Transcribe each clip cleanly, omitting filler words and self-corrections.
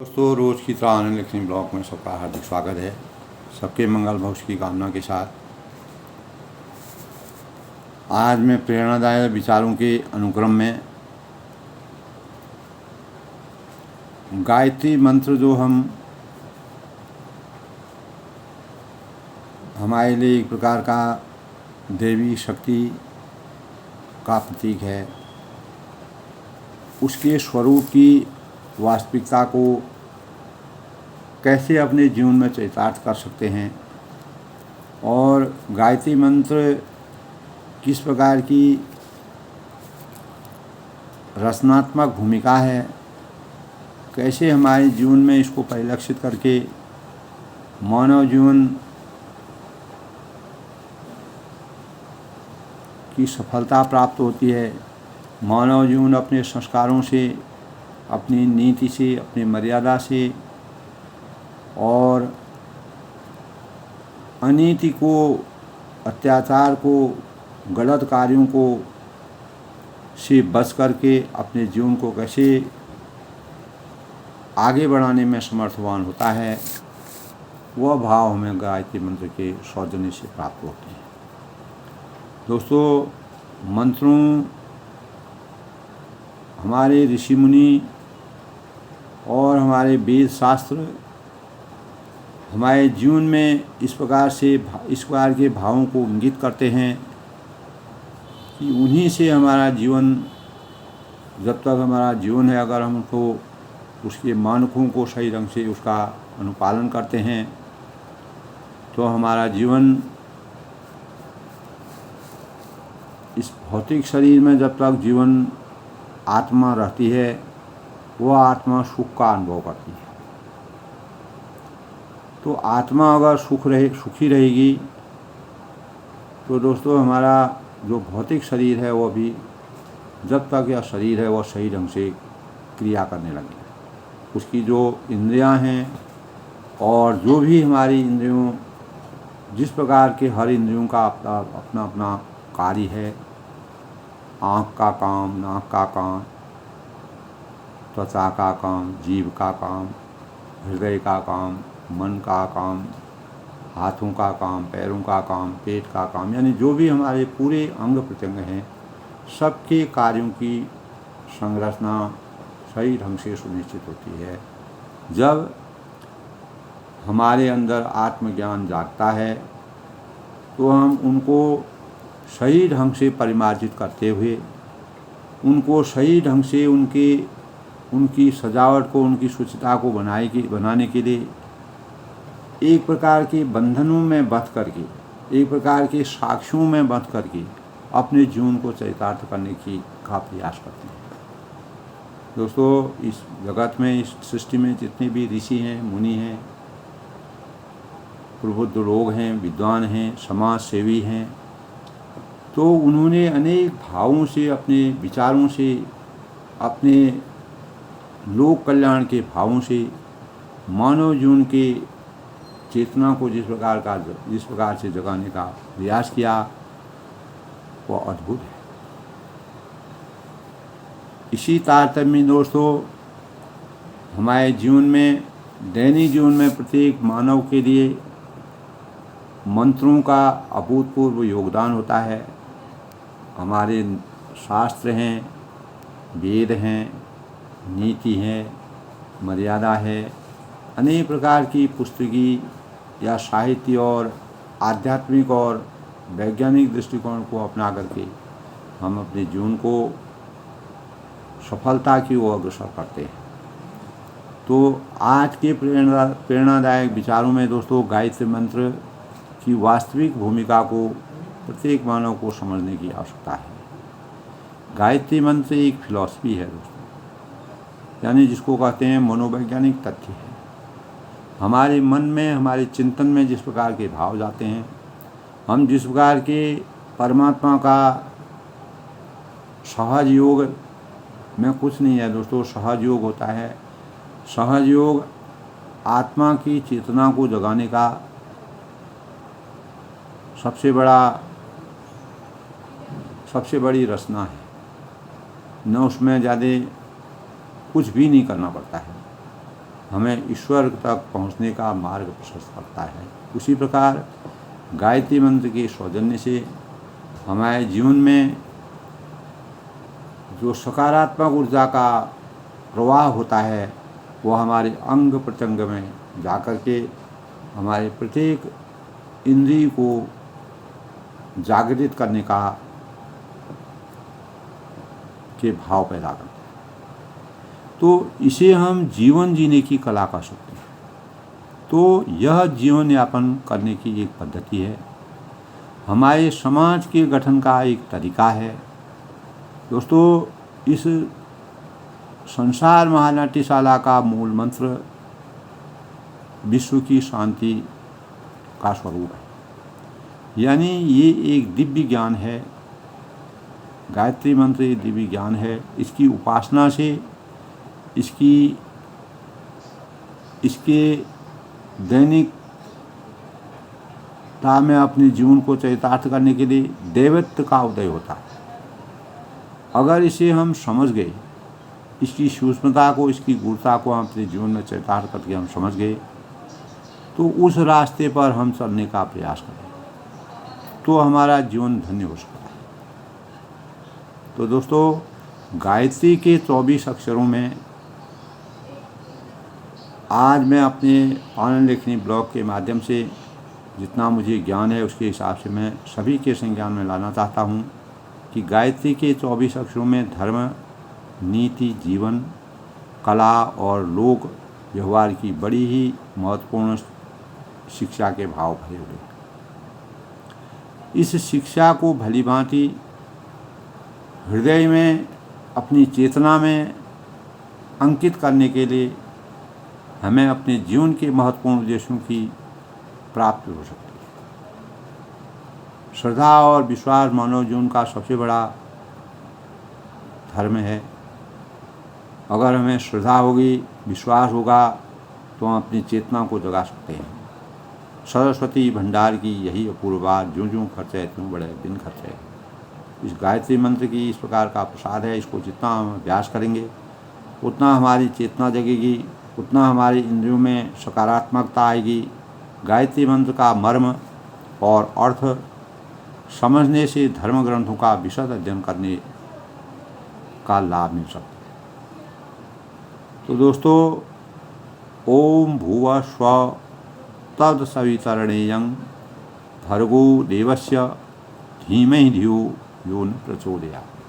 दोस्तों, रोज़ की तरह आनंद लक्ष्मी ब्लॉग में सबका हार्दिक स्वागत है। सबके मंगल भविष्य की कामना के साथ आज मैं प्रेरणादायक विचारों के अनुक्रम में गायत्री मंत्र जो हमारे लिए एक प्रकार का देवी शक्ति का प्रतीक है, उसके स्वरूप की वास्तविकता को कैसे अपने जीवन में चरितार्थ कर सकते हैं और गायत्री मंत्र किस प्रकार की रचनात्मक भूमिका है, कैसे हमारे जीवन में इसको परिलक्षित करके मानव जीवन की सफलता प्राप्त होती है। मानव जीवन अपने संस्कारों से, अपनी नीति से, अपनी मर्यादा से और अनीति को, अत्याचार को, गलत कार्यों को से बच करके अपने जीवन को कैसे आगे बढ़ाने में समर्थवान होता है, वह भाव हमें गायत्री मंत्र के सौजन्य से प्राप्त होते हैं। दोस्तों, मंत्रों हमारे ऋषि मुनि और हमारे वेद शास्त्र हमारे जीवन में इस प्रकार के भावों को इंगित करते हैं कि उन्हीं से हमारा जीवन, जब तक हमारा जीवन है, अगर हम उनको उसके मानकों को सही ढंग से उसका अनुपालन करते हैं तो हमारा जीवन इस भौतिक शरीर में जब तक जीवन आत्मा रहती है, वह आत्मा सुख का अनुभव करती है। तो आत्मा अगर सुखी रहेगी तो दोस्तों हमारा जो भौतिक शरीर है वह भी, जब तक यह शरीर है वह सही ढंग से क्रिया करने लगे, उसकी जो इंद्रियां हैं और जो भी हमारी इंद्रियों, जिस प्रकार के हर इंद्रियों का अपना अपना कार्य है, आँख का काम, नाक का काम, त्वचा का काम, जीभ का काम, हृदय का काम, मन का काम, हाथों का काम, पैरों का काम, पेट का काम, यानी जो भी हमारे पूरे अंग प्रत्यंग हैं, सबके कार्यों की संरचना सही ढंग से सुनिश्चित होती है जब हमारे अंदर आत्मज्ञान जागता है। तो हम उनको सही ढंग से परिमार्जित करते हुए, उनको सही ढंग से उनकी सजावट को, उनकी शुचिता को बनाने के लिए एक प्रकार के बंधनों में बंध करके, एक प्रकार के साक्ष्यों में बंध करके अपने जीवन को चरितार्थ करने का प्रयास करते हैं। दोस्तों, इस जगत में, इस सृष्टि में जितने भी ऋषि हैं, मुनि हैं, प्रबुद्ध लोग हैं, विद्वान हैं, समाज सेवी हैं, तो उन्होंने अनेक भावों से, अपने विचारों से, अपने लोक कल्याण के भावों से मानव जीवन के चेतना को जिस प्रकार से जगाने का प्रयास किया, वह अद्भुत है। इसी तारतम्य में दोस्तों, हमारे जीवन में, दैनिक जीवन में प्रत्येक मानव के लिए मंत्रों का अभूतपूर्व योगदान होता है। हमारे शास्त्र हैं, वेद हैं, नीति है, मर्यादा है, अनेक प्रकार की पुस्तकी या साहित्य और आध्यात्मिक और वैज्ञानिक दृष्टिकोण को अपना करके हम अपने जीवन को सफलता की ओर अग्रसर करते हैं। तो आज के प्रेरणादायक विचारों में दोस्तों, गायत्री मंत्र की वास्तविक भूमिका को प्रत्येक मानव को समझने की आवश्यकता है। गायत्री मंत्र एक फिलॉसफी है दोस्तों, यानी जिसको कहते हैं मनोवैज्ञानिक तथ्य है। हमारे मन में, हमारे चिंतन में जिस प्रकार के भाव जाते हैं, हम जिस प्रकार के परमात्मा का सहज योग में कुछ नहीं है दोस्तों, सहज योग होता है। सहज योग आत्मा की चेतना को जगाने का सबसे बड़ी रचना है। न उसमें ज़्यादा कुछ भी नहीं करना पड़ता है। हमें ईश्वर तक पहुंचने का मार्ग प्रशस्त करता है। उसी प्रकार गायत्री मंत्र के सौजन्य से हमारे जीवन में जो सकारात्मक ऊर्जा का प्रवाह होता है वह हमारे अंग प्रत्यंग में जाकर के हमारे प्रत्येक इंद्रिय को जागृत करने के भाव पैदा करते हैं। तो इसे हम जीवन जीने की कला कह सकते हैं। तो यह जीवन यापन करने की एक पद्धति है, हमारे समाज के गठन का एक तरीका है। दोस्तों, इस संसार महानाट्यशाला का मूल मंत्र विश्व की शांति का स्वरूप है, यानी ये एक दिव्य ज्ञान है। गायत्री मंत्र एक दिव्य ज्ञान है। इसकी उपासना से इसके दैनिकता में अपने जीवन को चरितार्थ करने के लिए देवत्व का उदय होता है। अगर इसे हम समझ गए, इसकी सूक्ष्मता को, इसकी गूढ़ता को हम अपने जीवन में चरितार्थ करके हम समझ गए, तो उस रास्ते पर हम चलने का प्रयास करें तो हमारा जीवन धन्य हो सकता है। तो दोस्तों, गायत्री के 24 अक्षरों में आज मैं अपने ऑनलाइन लेखनी ब्लॉग के माध्यम से जितना मुझे ज्ञान है उसके हिसाब से मैं सभी के संज्ञान में लाना चाहता हूँ कि गायत्री के 24 अक्षरों में धर्म, नीति, जीवन, कला और लोक व्यवहार की बड़ी ही महत्वपूर्ण शिक्षा के भाव भरे हुए। इस शिक्षा को भलीभांति हृदय में, अपनी चेतना में अंकित करने के लिए हमें अपने जीवन के महत्वपूर्ण उद्देश्यों की प्राप्ति हो सकती है। श्रद्धा और विश्वास मानव जीवन का सबसे बड़ा धर्म है। अगर हमें श्रद्धा होगी, विश्वास होगा, तो हम अपनी चेतना को जगा सकते हैं। सरस्वती भंडार की यही अपूर्व बात, ज्यों ज्यों खर्चे त्यों बड़े दिन खर्चे। इस गायत्री मंत्र की इस प्रकार का प्रसाद है। इसको जितना हम अभ्यास करेंगे उतना हमारी चेतना जगेगी, उतना हमारी इंद्रियों में सकारात्मकता आएगी। गायत्री मंत्र का मर्म और अर्थ समझने से धर्म ग्रंथों का विशद अध्ययन करने का लाभ मिल सकता है। तो दोस्तों, ओम भुवः स्वः तत्सवितरणीयं भर्गो देवस्य धीमहि धियो यो न प्रचोदयात्।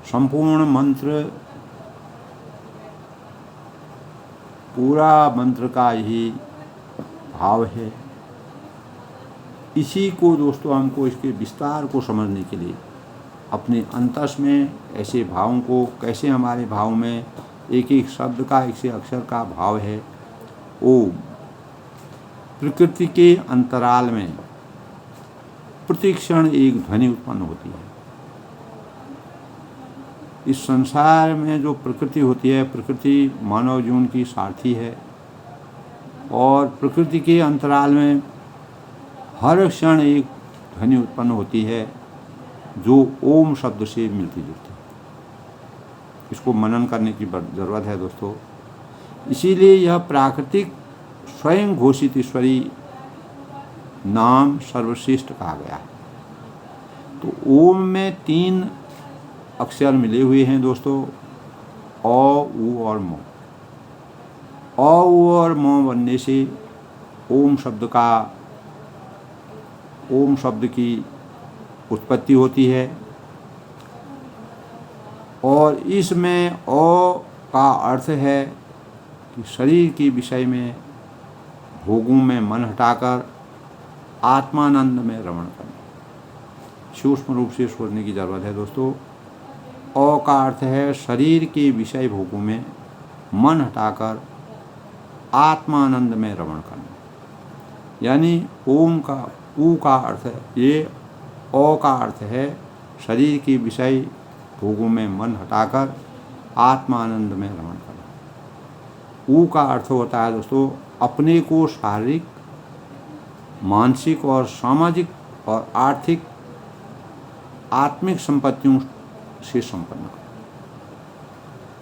संपूर्ण मंत्र, पूरा मंत्र का यही भाव है। इसी को दोस्तों हमको, इसके विस्तार को समझने के लिए अपने अंतस में ऐसे भावों को, कैसे हमारे भाव में एक एक शब्द का, एक से अक्षर का भाव है। ओम प्रकृति के अंतराल में प्रतिक्षण एक ध्वनि उत्पन्न होती है। इस संसार में जो प्रकृति होती है, प्रकृति मानव जीवन की सारथी है और प्रकृति के अंतराल में हर क्षण एक ध्वनि उत्पन्न होती है जो ओम शब्द से मिलती जुलती है। इसको मनन करने की ज़रूरत है दोस्तों। इसीलिए यह प्राकृतिक स्वयं घोषित ईश्वरी नाम सर्वश्रेष्ठ कहा गया है। तो ओम में 3 अक्षर मिले हुए हैं दोस्तों, अ, उ और म। अ, उ और म बनने से ओम शब्द की उत्पत्ति होती है। और इसमें अ का अर्थ है कि शरीर के विषय में, भोगों में मन हटाकर आत्मानंद में रमण करना। सूक्ष्म रूप से सोचने की ज़रूरत है दोस्तों। अ का अर्थ है शरीर के विषय भोगों में मन हटाकर आत्मानंद में रमण करना। यानी ओम का, उ का अर्थ है, ये अ का अर्थ है शरीर के विषय भोगों में मन हटाकर आत्मानंद में रमण करना। उ का अर्थ होता है दोस्तों अपने को शारीरिक, मानसिक और सामाजिक और आर्थिक, आत्मिक संपत्तियों से संपन्न।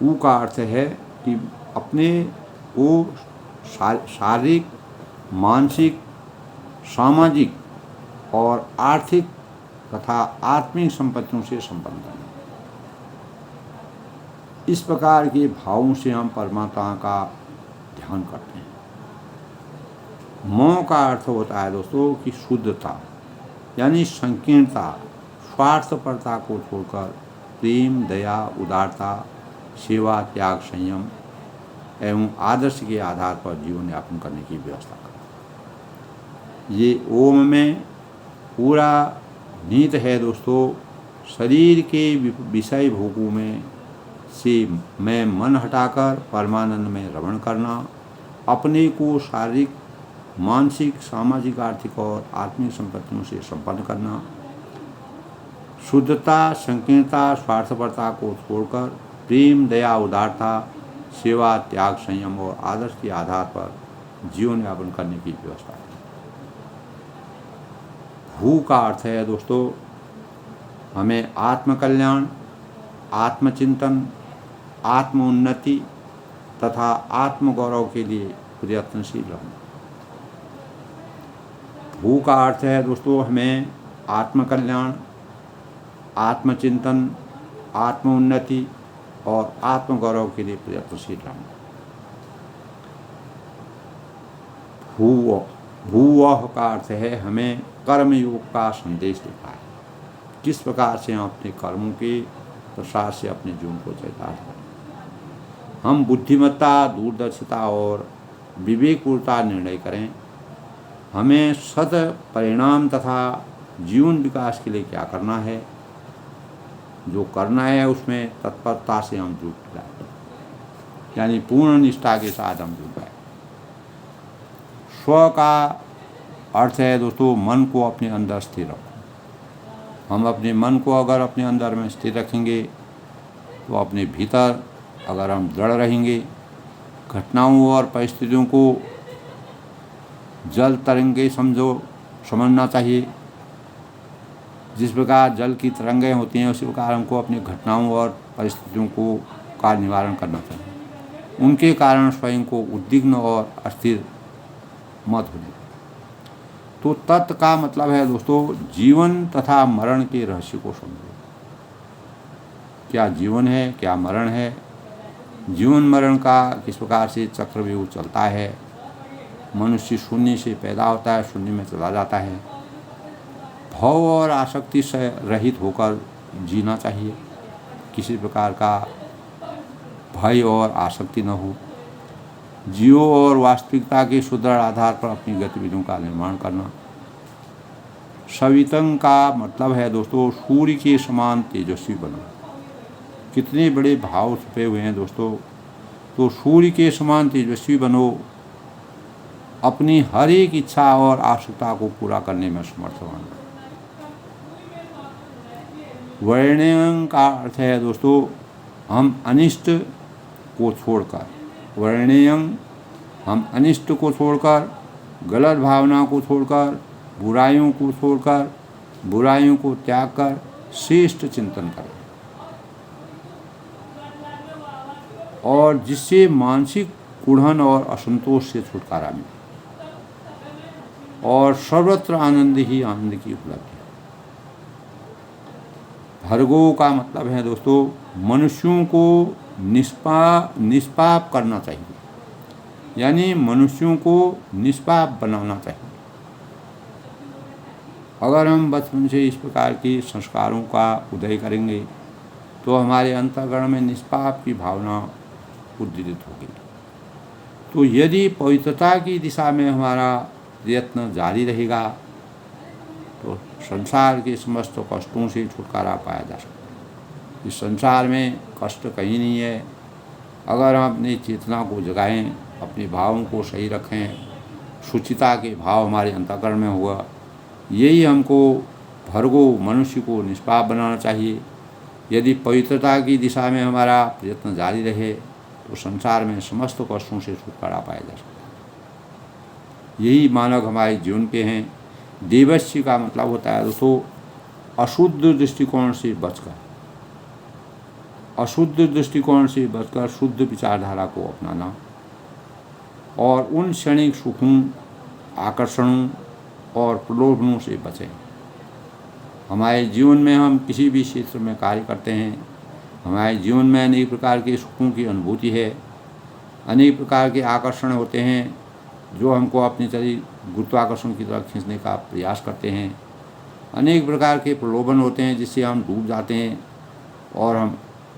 उ का अर्थ है कि अपने वो शारीरिक, मानसिक, सामाजिक और आर्थिक तथा आत्मिक संपत्तियों से संपन्न है। इस प्रकार के भावों से हम परमात्मा का ध्यान करते हैं। मोह का अर्थ होता है दोस्तों कि शुद्धता, यानी संकीर्णता, स्वार्थपरता को छोड़कर प्रेम, दया, उदारता, सेवा, त्याग, संयम एवं आदर्श के आधार पर जीवन यापन करने की व्यवस्था करना। ये ओम में पूरा निहित है दोस्तों। शरीर के विषय भोगों में से मैं मन हटाकर परमानंद में रमण करना, अपने को शारीरिक, मानसिक, सामाजिक, आर्थिक और आत्मिक संपत्तियों से संपन्न करना, शुद्धता, संकीर्णता, स्वार्थपरता को छोड़कर प्रेम, दया, उदारता, सेवा, त्याग, संयम और आदर्श के आधार पर जीवन यापन करने की व्यवस्था है। भू का अर्थ है दोस्तों हमें आत्मकल्याण, आत्मचिंतन, आत्मोन्नति तथा आत्मगौरव के लिए प्रयत्नशील रहना। भू का अर्थ है दोस्तों हमें आत्मकल्याण, आत्मचिंतन, आत्मोन्नति और आत्मगौरव के लिए प्रयत्नशील रहना। भूवः का अर्थ है हमें कर्मयोग का संदेश देता है, किस प्रकार से हम अपने कर्मों के प्रसार से अपने जीवन को चरितार्थ करें। हम बुद्धिमत्ता, दूरदर्शिता और विवेकपूर्वता निर्णय करें। हमें सद परिणाम तथा जीवन विकास के लिए क्या करना है, जो करना है उसमें तत्परता से हम जुट जाए, यानी पूर्ण निष्ठा के साथ हम जुट जाए। स्व का अर्थ है दोस्तों मन को अपने अंदर स्थिर रखो। हम अपने मन को अगर अपने अंदर में स्थिर रखेंगे तो अपने भीतर अगर हम दृढ़ रहेंगे, घटनाओं और परिस्थितियों को जल तरंगे समझना चाहिए। जिस प्रकार जल की तरंगें होती हैं उसी प्रकार हमको अपनी घटनाओं और परिस्थितियों को का निवारण करना चाहिए। उनके कारण स्वयं को उद्विग्न और अस्थिर मत होने। तो तत्व का मतलब है दोस्तों जीवन तथा मरण के रहस्य को समझो। क्या जीवन है, क्या मरण है, जीवन मरण का किस प्रकार से चक्रव्यूह चलता है। मनुष्य शून्य से पैदा होता है, शून्य में चला जाता है। भव और आसक्ति से रहित होकर जीना चाहिए, किसी प्रकार का भय और आसक्ति न हो। जियो और वास्तविकता के सुदृढ़ आधार पर अपनी गतिविधियों का निर्माण करना। सवितंग का मतलब है दोस्तों सूर्य के समान तेजस्वी बनना। कितने बड़े भाव छुपे हुए हैं दोस्तों। तो सूर्य के समान तेजस्वी बनो, अपनी हर एक इच्छा और आवश्यकता को पूरा करने में समर्थ बनना। वर्ण्यं का अर्थ है दोस्तों हम अनिष्ट को छोड़कर, वर्ण्यं हम अनिष्ट को छोड़कर, गलत भावना को छोड़कर, बुराइयों को छोड़कर, बुराइयों को त्याग कर श्रेष्ठ चिंतन करें और जिससे मानसिक कुढ़न और असंतोष से छुटकारा मिले और सर्वत्र आनंद ही आनंद की उपलब्धि। भर्गो का मतलब है दोस्तों मनुष्यों को निष्पाप करना चाहिए, यानी मनुष्यों को निष्पाप बनाना चाहिए। अगर हम बचपन से इस प्रकार के संस्कारों का उदय करेंगे तो हमारे अंतःकरण में निष्पाप की भावना उद्दीपित होगी। तो यदि पवित्रता की दिशा में हमारा प्रयत्न जारी रहेगा तो संसार के समस्त कष्टों से छुटकारा पाया जा सकता है। इस संसार में कष्ट कहीं नहीं है। अगर हम अपनी चेतना को जगाएं, अपने भावों को सही रखें, शुचिता के भाव हमारे अंतःकरण में होगा, यही हमको भर्गो मनुष्य को निष्पाप बनाना चाहिए। यदि पवित्रता की दिशा में हमारा प्रयत्न जारी रहे तो संसार में समस्त कष्टों से छुटकारा पाया जा सकता है। यही मानक हमारे जीवन के हैं। देवस्य का मतलब होता है दोस्तों अशुद्ध दृष्टिकोण से बचकर, अशुद्ध दृष्टिकोण से बचकर शुद्ध विचारधारा को अपनाना। और उन क्षणिक सुखों, आकर्षणों और प्रलोभनों से बचें। हमारे जीवन में हम किसी भी क्षेत्र में कार्य करते हैं, हमारे जीवन में अनेक प्रकार के सुखों की अनुभूति है, अनेक प्रकार के आकर्षण होते हैं जो हमको अपनी तरह गुरुत्वाकर्षण की तरफ खींचने का प्रयास करते हैं। अनेक प्रकार के प्रलोभन होते हैं जिससे हम डूब जाते हैं और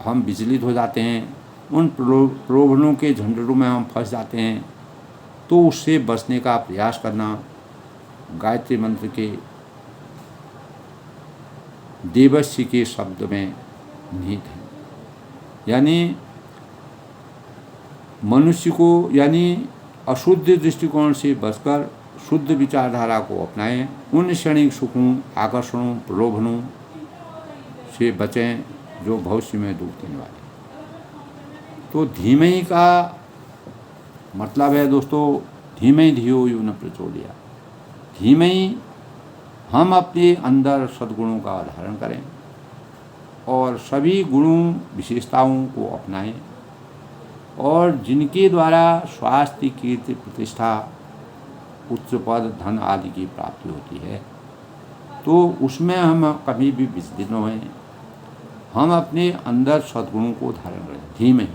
हम विचलित हो जाते हैं। उन प्रलोभनों के झंझटों में हम फंस जाते हैं। तो उससे बचने का प्रयास करना गायत्री मंत्र के देवस्य के शब्द में निहित है। यानी मनुष्य को अशुद्ध दृष्टिकोण से बचकर शुद्ध विचारधारा को अपनाएं, उन क्षणिक सुखों, आकर्षणों, प्रलोभनों से बचें जो भविष्य में दुख देने वाले। तो धीमहि का मतलब है दोस्तों, धीमहि धियो यो न प्रचोदयात्। धीमहि हम अपने अंदर सद्गुणों का धारण करें और सभी गुणों, विशेषताओं को अपनाएं और जिनके द्वारा स्वास्थ्य, कीर्ति, प्रतिष्ठा, उच्च पद, धन आदि की प्राप्ति होती है, तो उसमें हम कभी भी विचलित न हों। हम अपने अंदर सद्गुणों को धारण करें धीमे।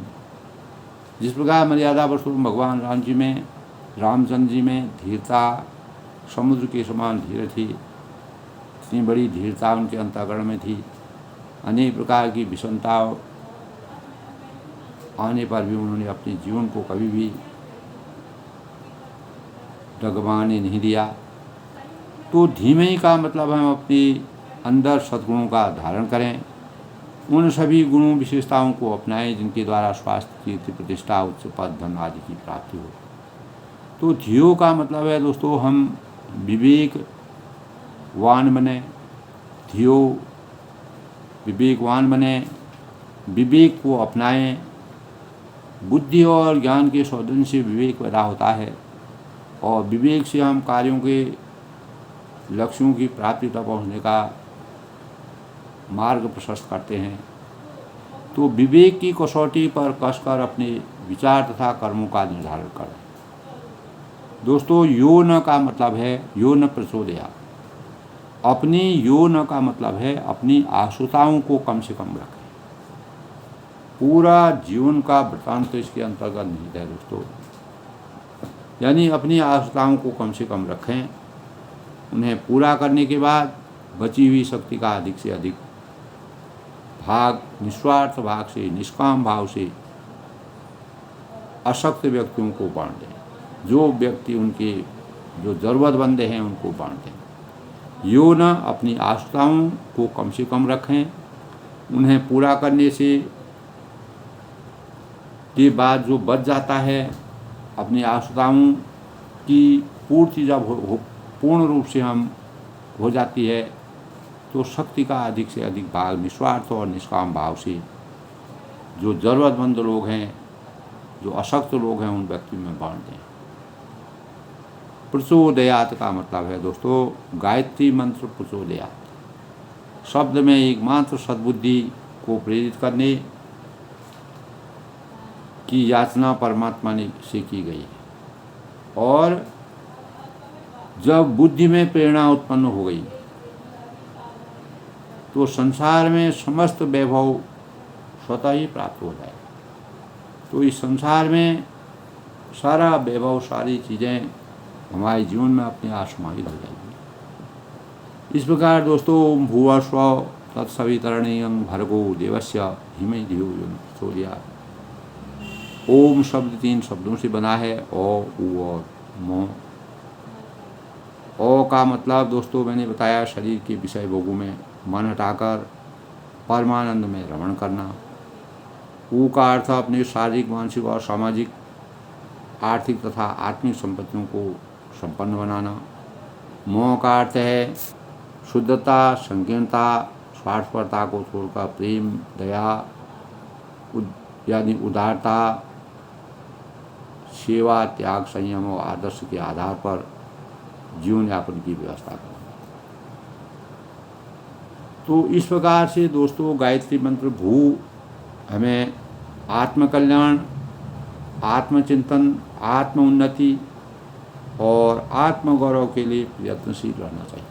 जिस प्रकार मर्यादा पुरुषोत्तम भगवान रामचंद्र जी में धीरता, समुद्र के समान धीरज थी, इतनी बड़ी धीरता उनके अंतःकरण में थी। अनेक प्रकार की विषमता आने पर भी उन्होंने अपने जीवन को कभी भी डगमगाने नहीं दिया। तो धीमे का मतलब हम अपने अंदर सद्गुणों का धारण करें, उन सभी गुणों, विशेषताओं को अपनाएं जिनके द्वारा स्वास्थ्य, कीर्ति, प्रतिष्ठा, उच्च पद, धन आदि की प्राप्ति हो। तो धियो का मतलब है दोस्तों, हम विवेकवान बने। धियो विवेकवान बने, विवेक को अपनाएं। बुद्धि और ज्ञान के सौंदर्य से विवेक पैदा होता है और विवेक से हम कार्यों के लक्ष्यों की प्राप्ति तक पहुँचने का मार्ग प्रशस्त करते हैं। तो विवेक की कसौटी पर कसकर अपने विचार तथा कर्मों का निर्धारण करें। दोस्तों, यो न का मतलब है यो न प्रचोदयात्। अपनी यो न का मतलब है अपनी आशुताओं को कम से कम रखें। पूरा जीवन का वृत्तांत तो इसके अंतर्गत निहित है दोस्तों। यानी अपनी आशुताओं को कम से कम रखें, उन्हें पूरा करने के बाद बची हुई शक्ति का अधिक से अधिक भाग निस्वार्थ भाग से, निष्काम भाव से अशक्त व्यक्तियों को बांट दें। जो व्यक्ति उनके जो ज़रूरतमंद हैं उनको बांट दें। यो न अपनी आशुताओं को कम से कम रखें, उन्हें पूरा करने से के बाद जो बच जाता है, अपनी आशुताओं की पूर्ति जब पूर्ण रूप से हम हो जाती है, तो शक्ति का अधिक से अधिक भाग निस्वार्थ और निष्काम भाव से जो ज़रूरतमंद लोग हैं, जो अशक्त लोग हैं, उन व्यक्तियों में बांट दें। प्रचोदयात् का मतलब है दोस्तों, गायत्री मंत्र प्रचोदयात् शब्द में एकमात्र सद्बुद्धि को प्रेरित करने की याचना परमात्मा ने से की गई है। और जब बुद्धि में प्रेरणा उत्पन्न हो गई तो संसार में समस्त वैभव स्वतः ही प्राप्त हो जाए। तो इस संसार में सारा वैभव, सारी चीज़ें हमारे जीवन में अपने आप समाहित हो जाएगी। इस प्रकार दोस्तों, ओम भुवस्सुवः तत्सवितुर्वरेण्यं भर्गो देवस्य धीमहि धियो यो न प्रचोदयात्। ओम शब्द 3 शब्दों से बना है, ओ, उ और मो। ओ का मतलब दोस्तों मैंने बताया, शरीर के विषय भोगों में मन हटाकर परमानंद में रमण करना। ऊ का अर्थ अपने शारीरिक, मानसिक और सामाजिक, आर्थिक तथा आत्मिक संपत्तियों को संपन्न बनाना। मोह का अर्थ है शुद्धता, संकीर्णता, स्वार्थपरता को छोड़कर प्रेम, दया यानी उदारता, सेवा, त्याग, संयम और आदर्श के आधार पर जीवन यापन की व्यवस्था करना। तो इस प्रकार से दोस्तों गायत्री मंत्र भू हमें आत्मकल्याण आत्मचिंतन, आत्म उन्नति और आत्मगौरव के लिए प्रयत्नशील रहना चाहिए।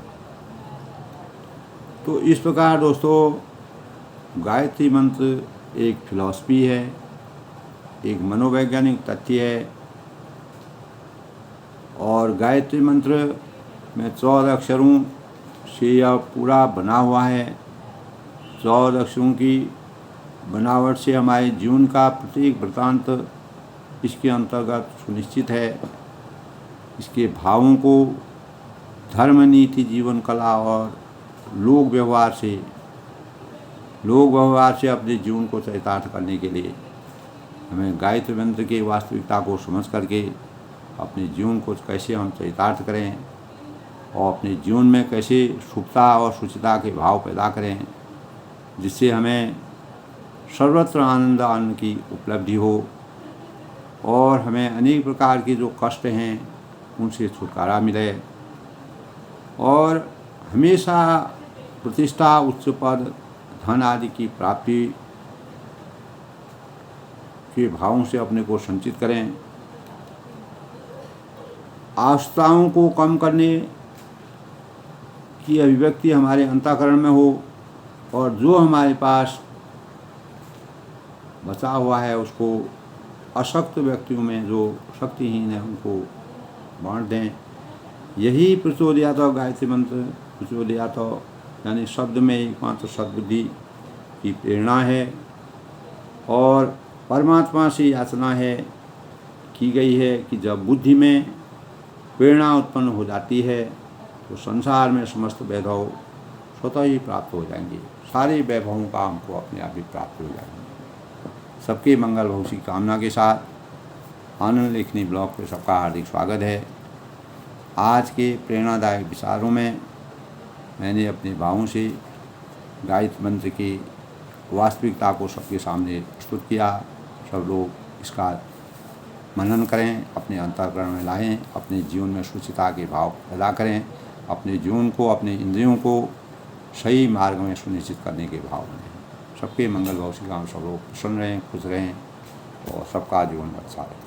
तो इस प्रकार दोस्तों गायत्री मंत्र एक फिलॉसफी है, एक मनोवैज्ञानिक तथ्य है। और गायत्री मंत्र में 14 अक्षरों से यह पूरा बना हुआ है। 14 अक्षरों की बनावट से हमारे जीवन का प्रत्येक वृत्तांत इसके अंतर्गत सुनिश्चित है। इसके भावों को धर्म, नीति, जीवन कला और लोक व्यवहार से अपने जीवन को चरितार्थ करने के लिए हमें गायत्री मंत्र की वास्तविकता को समझ करके अपने जीवन को कैसे हम चरितार्थ करें और अपने जीवन में कैसे शुभता और शुचिता के भाव पैदा करें, जिससे हमें सर्वत्र आनंद की उपलब्धि हो और हमें अनेक प्रकार के जो कष्ट हैं उनसे छुटकारा मिले और हमेशा प्रतिष्ठा, उच्च पद, धन आदि की प्राप्ति के भावों से अपने को संचित करें। आवश्यकताओं को कम करने की अभिव्यक्ति हमारे अंतःकरण में हो और जो हमारे पास बचा हुआ है उसको अशक्त व्यक्तियों में जो शक्तिहीन है उनको बांट दें। यही प्रचोदयात गायत्री मंत्र प्रचोदयात यानी शब्द में एकमात्र सद्बुद्धि की प्रेरणा है और परमात्मा से याचना है की गई है कि जब बुद्धि में प्रेरणा उत्पन्न हो जाती है तो संसार में समस्त वैभव स्वतः ही प्राप्त हो जाएंगे। सारे वैभवों का हमको अपने आप ही प्राप्त हो जाएंगे। सबके मंगल भविष्य की कामना के साथ आनंद लेखनी ब्लॉग पे सबका हार्दिक स्वागत है। आज के प्रेरणादायक विचारों में मैंने अपने भावों से गायत्री मंत्र की वास्तविकता को सबके सामने प्रस्तुत किया। सब लोग इसका मनन करें, अपने अंतःकरण में लाएं, अपने जीवन में शुचिता के भाव पैदा करें, अपने जीवन को, अपने इंद्रियों को सही मार्ग में सुनिश्चित करने के भाव बने। सबके मंगल भविष्य का सब लोग प्रसन्न रहें, खुश रहें और सबका जीवन अच्छा रहे।